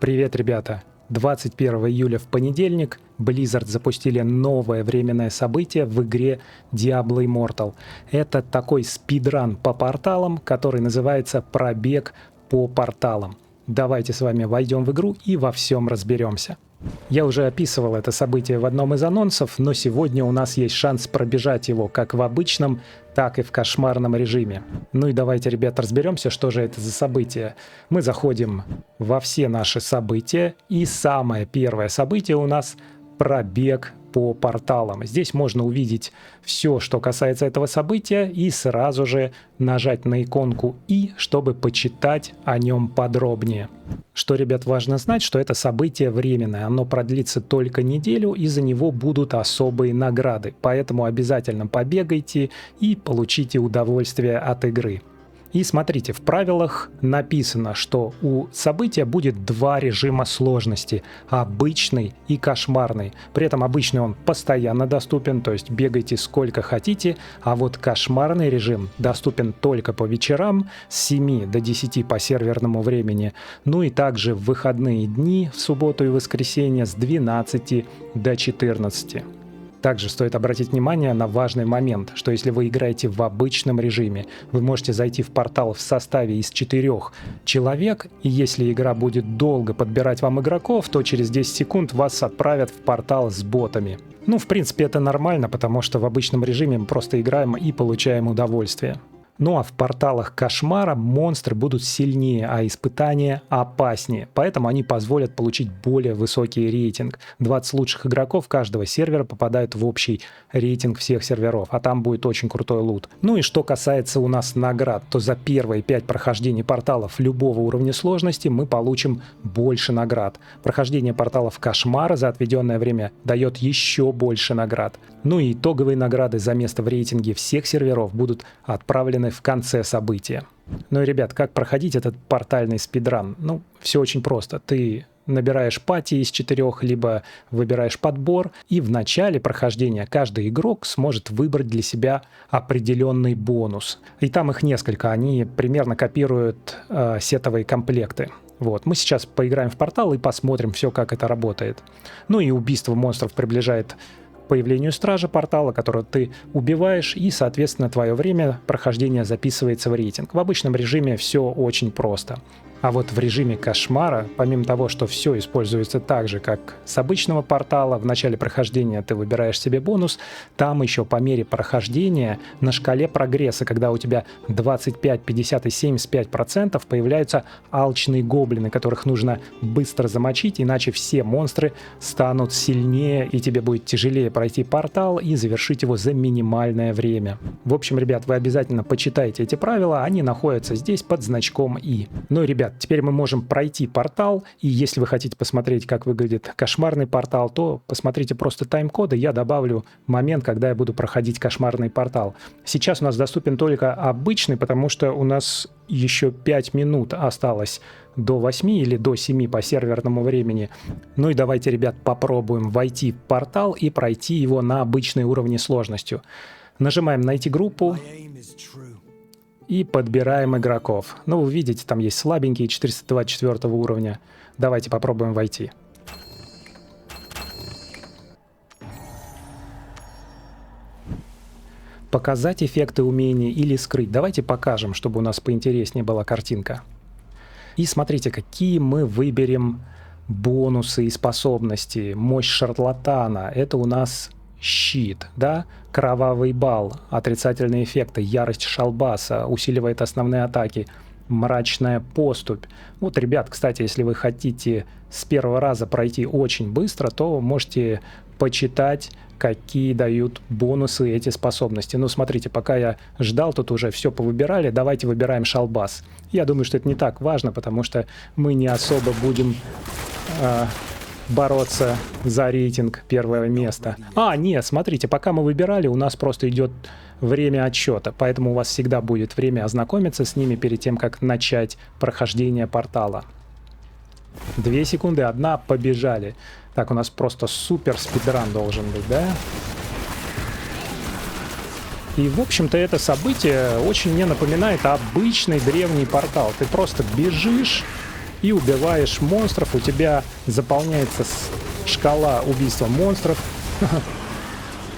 Привет, ребята! 21 июля в понедельник Blizzard запустили новое временное событие в игре Diablo Immortal. Это такой спидран по порталам, который называется «Пробег по порталам». Давайте с вами войдем в игру и во всем разберемся. Я уже описывал это событие в одном из анонсов, но сегодня у нас есть шанс пробежать его как в обычном, так и в кошмарном режиме. Ну и давайте, ребят, разберемся, что же это за событие. Мы заходим во все наши события, и самое первое событие у нас пробег по порталам. Здесь можно увидеть все, что касается этого события, и сразу же нажать на иконку «И», чтобы почитать о нем подробнее. Что, ребят, важно знать, что это событие временное, оно продлится только неделю, и за него будут особые награды, поэтому обязательно побегайте и получите удовольствие от игры. И смотрите, в правилах написано, что у события будет два режима сложности – обычный и кошмарный. При этом обычный он постоянно доступен, то есть бегайте сколько хотите, а вот кошмарный режим доступен только по вечерам с 7 до 10 по серверному времени, ну и также в выходные дни, в субботу и воскресенье с 12 до 14. Также стоит обратить внимание на важный момент, что если вы играете в обычном режиме, вы можете зайти в портал в составе из 4 человек, и если игра будет долго подбирать вам игроков, то через 10 секунд вас отправят в портал с ботами. Ну, в принципе, это нормально, потому что в обычном режиме мы просто играем и получаем удовольствие. Ну а в порталах кошмара монстры будут сильнее, а испытания опаснее. Поэтому они позволят получить более высокий рейтинг. 20 лучших игроков каждого сервера попадают в общий рейтинг всех серверов, а там будет очень крутой лут. Ну и что касается у нас наград, то за первые 5 прохождений порталов любого уровня сложности мы получим больше наград. Прохождение порталов кошмара за отведенное время дает еще больше наград. Ну и итоговые награды за место в рейтинге всех серверов будут отправлены в конце события. Ну и, ребят, как проходить этот портальный спидран? Ну, все очень просто. Ты набираешь пати из 4, либо выбираешь подбор, и в начале прохождения каждый игрок сможет выбрать для себя определенный бонус. И там их несколько, они примерно копируют сетовые комплекты. Вот. Мы сейчас поиграем в портал и посмотрим все, как это работает. Ну и убийство монстров приближает к появлению стража портала, которого ты убиваешь, и, соответственно, твое время прохождения записывается в рейтинг. В обычном режиме все очень просто. А вот в режиме кошмара, помимо того, что все используется так же, как с обычного портала, в начале прохождения ты выбираешь себе бонус, там еще по мере прохождения на шкале прогресса, когда у тебя 25, 50 и 75%, появляются алчные гоблины, которых нужно быстро замочить, иначе все монстры станут сильнее, и тебе будет тяжелее пройти портал и завершить его за минимальное время. В общем, ребят, вы обязательно почитайте эти правила, они находятся здесь под значком «И». Ну и, ребят, теперь мы можем пройти портал, и если вы хотите посмотреть, как выглядит кошмарный портал, то посмотрите просто тайм-коды, я добавлю момент, когда я буду проходить кошмарный портал. Сейчас у нас доступен только обычный, потому что у нас еще 5 минут осталось до 8 или до 7 по серверному времени. Ну и давайте, ребят, попробуем войти в портал и пройти его на обычной уровне сложностью. Нажимаем «Найти группу» и подбираем игроков. Ну, вы видите, там есть слабенькие 424 уровня. Давайте попробуем войти. Показать эффекты умений или скрыть. Давайте покажем, чтобы у нас поинтереснее была картинка. И смотрите, какие мы выберем бонусы и способности. Мощь шарлатана. Это у нас щит, да? Кровавый бал, отрицательные эффекты, ярость шалбаса, усиливает основные атаки, мрачная поступь. Вот, ребят, кстати, если вы хотите с первого раза пройти очень быстро, то можете почитать, какие дают бонусы эти способности. Ну, смотрите, пока я ждал, тут уже все повыбирали, давайте выбираем шалбас. Я думаю, что это не так важно, потому что мы не особо будем бороться за рейтинг первого места. Нет, смотрите, пока мы выбирали, у нас просто идет время отсчета, поэтому у вас всегда будет время ознакомиться с ними перед тем, как начать прохождение портала. 2 секунды, 1, побежали. Так, у нас просто супер спидран должен быть, да? И, в общем-то, это событие очень мне напоминает обычный древний портал. Ты просто бежишь и убиваешь монстров, у тебя заполняется шкала убийства монстров.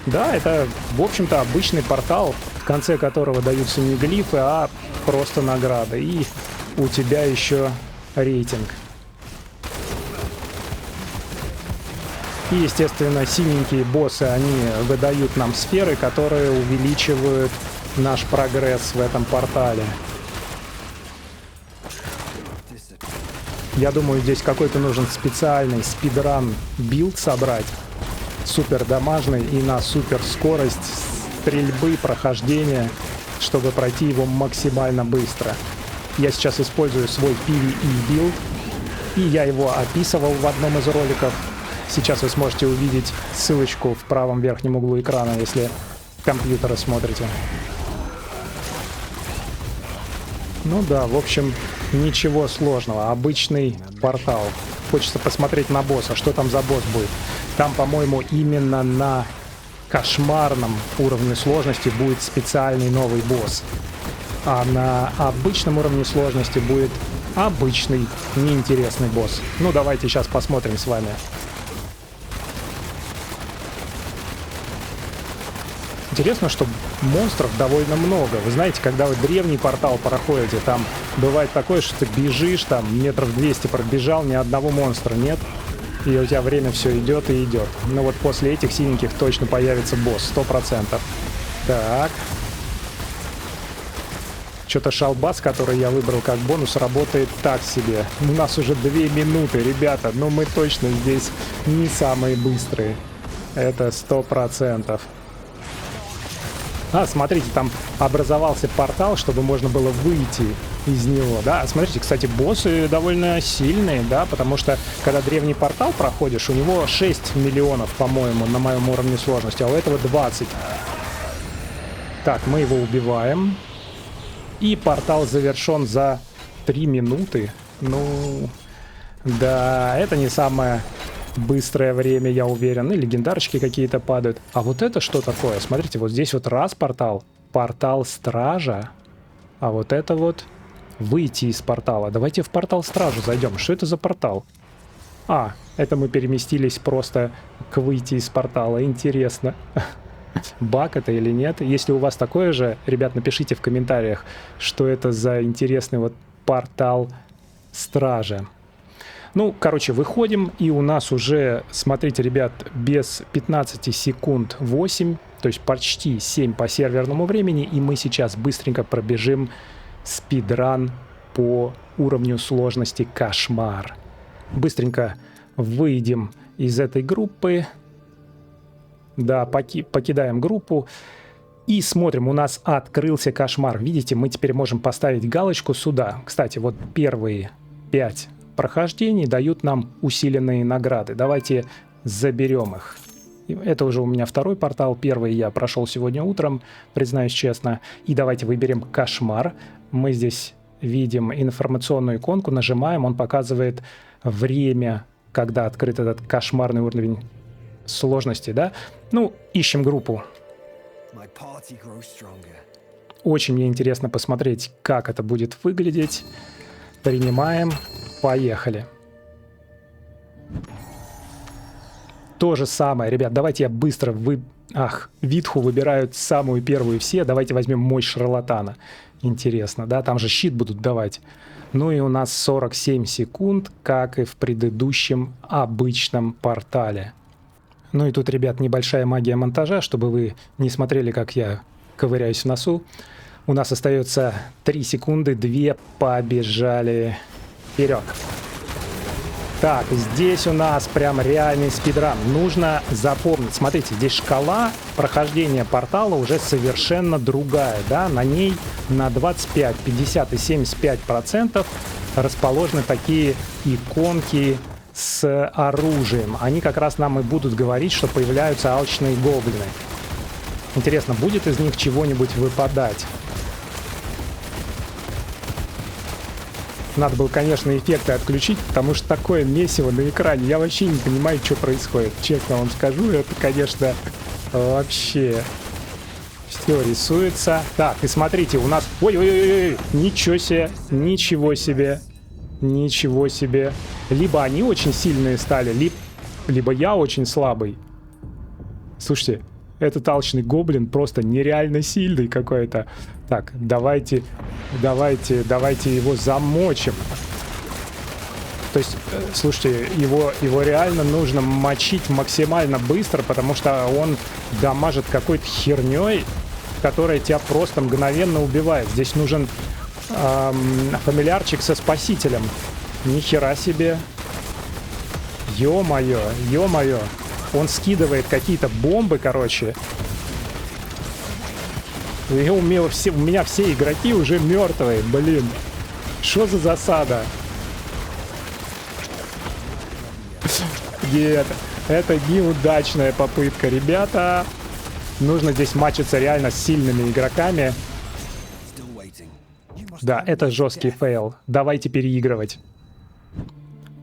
Да, это, в общем-то, обычный портал, в конце которого даются не глифы, а просто награды. И у тебя еще рейтинг. И, естественно, синенькие боссы, они выдают нам сферы, которые увеличивают наш прогресс в этом портале. Я думаю, здесь какой-то нужен специальный спидран билд собрать. Супер дамажный и на супер скорость стрельбы, прохождения, чтобы пройти его максимально быстро. Я сейчас использую свой PvE билд, и я его описывал в одном из роликов. Сейчас вы сможете увидеть ссылочку в правом верхнем углу экрана, если компьютера смотрите. Ну да, в общем, ничего сложного. Обычный портал. Хочется посмотреть на босса. Что там за босс будет? Там, по-моему, именно на кошмарном уровне сложности будет специальный новый босс. А на обычном уровне сложности будет обычный, неинтересный босс. Ну, давайте сейчас посмотрим с вами. Интересно, что монстров довольно много. Вы знаете, когда вы древний портал проходите, там бывает такое, что ты бежишь, там метров 200 пробежал, ни одного монстра нет. И у тебя время все идет и идет. Но вот после этих синеньких точно появится босс, 100%. Так. Что-то шалбас, который я выбрал как бонус, работает так себе. У нас уже 2 минуты, ребята. Но мы точно здесь не самые быстрые. Это 100%. А, смотрите, там образовался портал, чтобы можно было выйти из него, да. Смотрите, кстати, боссы довольно сильные, да, потому что, когда древний портал проходишь, у него 6 миллионов, по-моему, на моем уровне сложности, а у этого 20. Так, мы его убиваем. И портал завершен за 3 минуты. Ну, да, это не самое быстрое время, я уверен. И легендарочки какие-то падают. А вот это что такое? Смотрите, вот здесь вот раз портал. Портал Стража. А вот это вот выйти из портала. Давайте в портал Стражу зайдем. Что это за портал? А, это мы переместились просто к выйти из портала. Интересно. Баг это или нет? Если у вас такое же, ребят, напишите в комментариях, что это за интересный вот портал Стража. Ну, короче, выходим, и у нас уже, смотрите, ребят, без 15 секунд 8, то есть почти 7 по серверному времени, и мы сейчас быстренько пробежим спидран по уровню сложности Кошмар. Быстренько выйдем из этой группы. Да, покидаем группу. И смотрим, у нас открылся Кошмар. Видите, мы теперь можем поставить галочку сюда. Кстати, вот первые 5 прохождений дают нам усиленные награды. Давайте заберем их. Это уже у меня второй портал. Первый я прошел сегодня утром, признаюсь честно. И давайте выберем Кошмар. Мы здесь видим информационную иконку, нажимаем, он показывает время, когда открыт этот кошмарный уровень сложности, да? Ну, ищем группу. Очень мне интересно посмотреть, как это будет выглядеть. Принимаем. Поехали. То же самое, ребят, давайте я быстро Витху выбирают самую первую все. Давайте возьмем мощь шарлатана. Интересно, да? Там же щит будут давать. Ну и у нас 47 секунд, как и в предыдущем обычном портале. Ну и тут, ребят, небольшая магия монтажа, чтобы вы не смотрели, как я ковыряюсь в носу. У нас остается 3 секунды, 2, побежали вперед. Так, здесь у нас прям реальный спидран. Нужно запомнить, смотрите, здесь шкала прохождения портала уже совершенно другая, да, на ней на 25, 50 и 75% расположены такие иконки с оружием. Они как раз нам и будут говорить, что появляются алчные гоблины. Интересно, будет из них чего-нибудь выпадать? Надо было, конечно, эффекты отключить, потому что такое месиво на экране. Я вообще не понимаю, что происходит. Честно вам скажу, это, конечно, вообще все рисуется. Так, и смотрите, у нас... Ой-ой-ой, ничего себе, ничего себе. Ничего себе. Либо они очень сильные стали, либо я очень слабый. Слушайте, этот алчный гоблин просто нереально сильный какой-то. Так, давайте его замочим. То есть, слушайте, его реально нужно мочить максимально быстро, потому что он дамажит какой-то херней, которая тебя просто мгновенно убивает. Здесь нужен фамильярчик со спасителем. Ни хера себе. Ё-моё, ё-моё. Он скидывает какие-то бомбы, короче. И у меня все игроки уже мертвые, блин. Что за засада? Нет, это неудачная попытка, ребята. Нужно здесь матчиться реально с сильными игроками. Да, это жесткий фейл. Давайте переигрывать.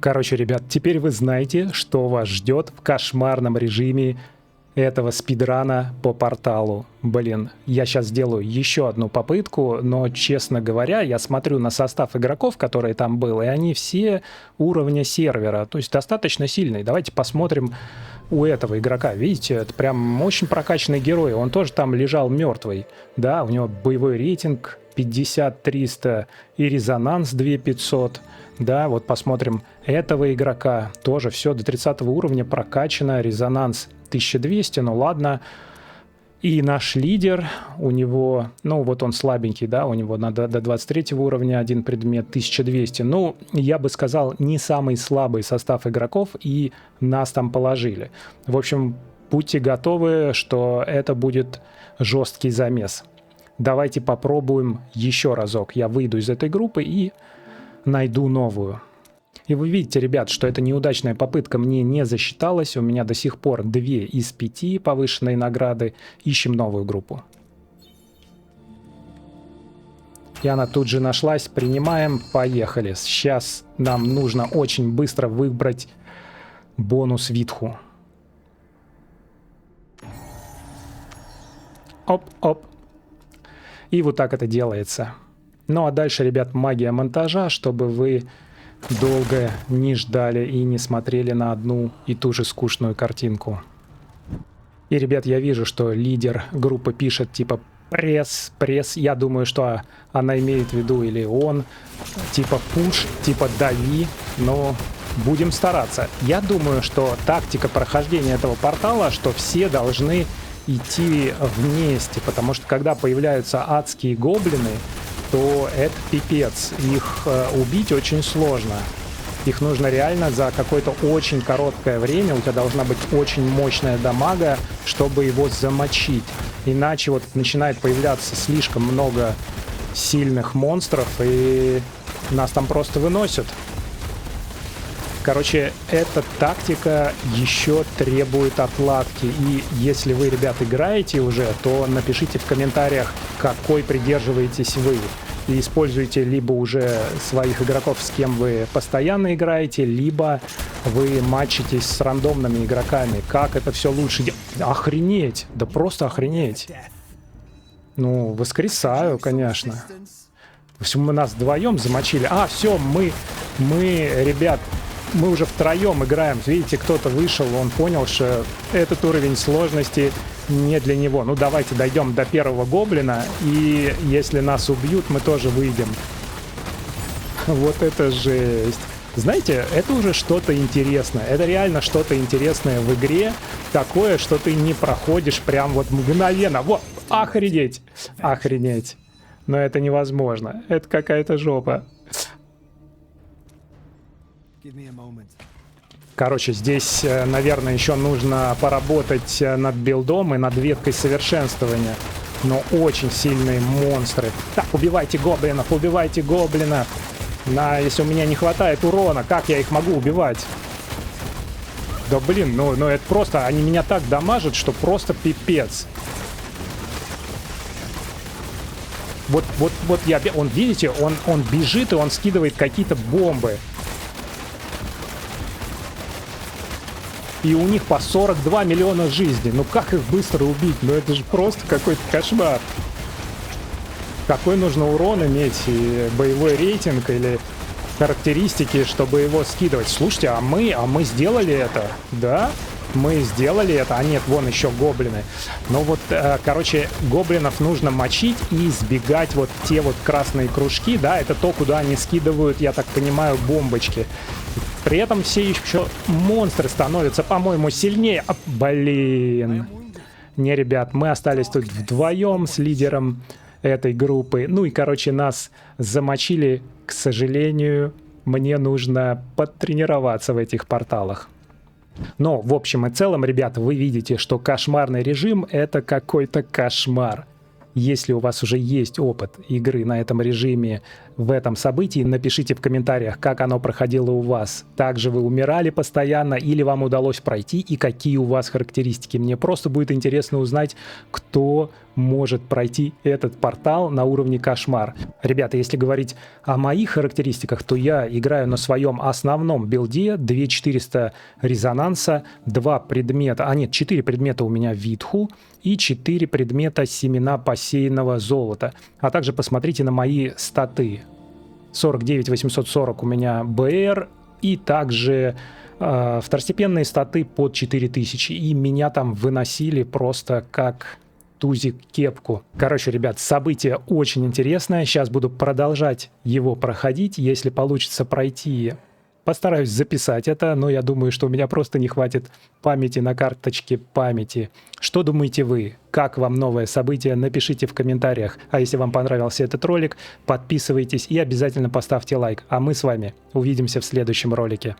Короче, ребят, теперь вы знаете, что вас ждет в кошмарном режиме этого спидрана по порталу. Блин, я сейчас сделаю еще одну попытку, но, честно говоря, я смотрю на состав игроков, которые там был, и они все уровня сервера, то есть достаточно сильные. Давайте посмотрим у этого игрока. Видите, это прям очень прокачанный герой, он тоже там лежал мертвый. Да, у него боевой рейтинг 50-300 и резонанс 2500. Да, вот посмотрим этого игрока. Тоже все до 30 уровня прокачано. Резонанс 1200, ну ладно. И наш лидер, у него, ну вот он слабенький, да, у него до 23 уровня один предмет 1200. Ну, я бы сказал, не самый слабый состав игроков, и нас там положили. В общем, будьте готовы, что это будет жесткий замес. Давайте попробуем еще разок. Я выйду из этой группы и найду новую. И вы видите, ребят, что эта неудачная попытка мне не засчиталась. У меня до сих пор 2 из 5 повышенной награды. Ищем новую группу. И она тут же нашлась. Принимаем. Поехали. Сейчас нам нужно очень быстро выбрать бонус Витху. Оп-оп. И вот так это делается. Ну а дальше, ребят, магия монтажа, чтобы вы долго не ждали и не смотрели на одну и ту же скучную картинку. И, ребят, я вижу, что лидер группы пишет типа пресс. Я думаю, что она имеет в виду, или он, типа пуш, типа дави, но будем стараться. Я думаю, что тактика прохождения этого портала, что все должны идти вместе, потому что когда появляются адские гоблины, то это пипец. Их убить очень сложно. Их нужно реально за какое-то очень короткое время, у тебя должна быть очень мощная дамага, чтобы его замочить. Иначе вот начинает появляться слишком много сильных монстров, и нас там просто выносят. Короче, эта тактика еще требует отладки. И если вы, ребят, играете уже, то напишите в комментариях, какой придерживаетесь вы. И используйте либо уже своих игроков, с кем вы постоянно играете, либо вы матчитесь с рандомными игроками. Как это все лучше делать? Охренеть! Да просто охренеть! Ну, воскресаю, конечно. В общем, мы нас вдвоем замочили. А, все, мы, ребят, мы уже втроем играем. Видите, кто-то вышел, он понял, что этот уровень сложности не для него. Ну, давайте дойдем до первого гоблина, и если нас убьют, мы тоже выйдем. Вот это жесть. Знаете, это уже что-то интересное. Это реально что-то интересное в игре. Такое, что ты не проходишь прям вот мгновенно. Вот, охренеть. Охренеть. Но это невозможно. Это какая-то жопа. Короче, здесь, наверное, еще нужно поработать над билдом и над веткой совершенствования. Но очень сильные монстры. Так, убивайте гоблинов, если у меня не хватает урона, как я их могу убивать? Да блин, ну это просто, они меня так дамажат, что просто пипец. Вот он, видите, он бежит и он скидывает какие-то бомбы. И у них по 42 миллиона жизней. Ну как их быстро убить? Ну это же просто какой-то кошмар. Какой нужно урон иметь? И боевой рейтинг или характеристики, чтобы его скидывать. Слушайте, а мы сделали это, да? Мы сделали это, а нет, вон еще гоблины. Но вот, короче, гоблинов нужно мочить и избегать вот те вот красные кружки, да, это то, куда они скидывают, я так понимаю, бомбочки. При этом все еще монстры становятся, по-моему, сильнее. Блин. Не, ребят, мы остались тут вдвоем с лидером этой группы. Ну и, короче, нас замочили, к сожалению. Мне нужно подтренироваться в этих порталах. Но, в общем и целом, ребята, вы видите, что кошмарный режим — это какой-то кошмар. Если у вас уже есть опыт игры на этом режиме, в этом событии, напишите в комментариях, как оно проходило у вас. Также вы умирали постоянно или вам удалось пройти, и какие у вас характеристики. Мне просто будет интересно узнать, кто может пройти этот портал на уровне кошмар. Ребята, если говорить о моих характеристиках, то я играю на своем основном билде, 2400 резонанса, 2 предмета, 4 предмета у меня витху и 4 предмета семена посеянного золота. А также посмотрите на мои статы. 49 840 у меня БР и также второстепенные статы под 4000. И меня там выносили просто как тузик кепку. Короче, ребят, событие очень интересное. Сейчас буду продолжать его проходить. Если получится пройти, постараюсь записать это, но я думаю, что у меня просто не хватит памяти на карточке памяти. Что думаете вы? Как вам новое событие? Напишите в комментариях. А если вам понравился этот ролик, подписывайтесь и обязательно поставьте лайк. А мы с вами увидимся в следующем ролике.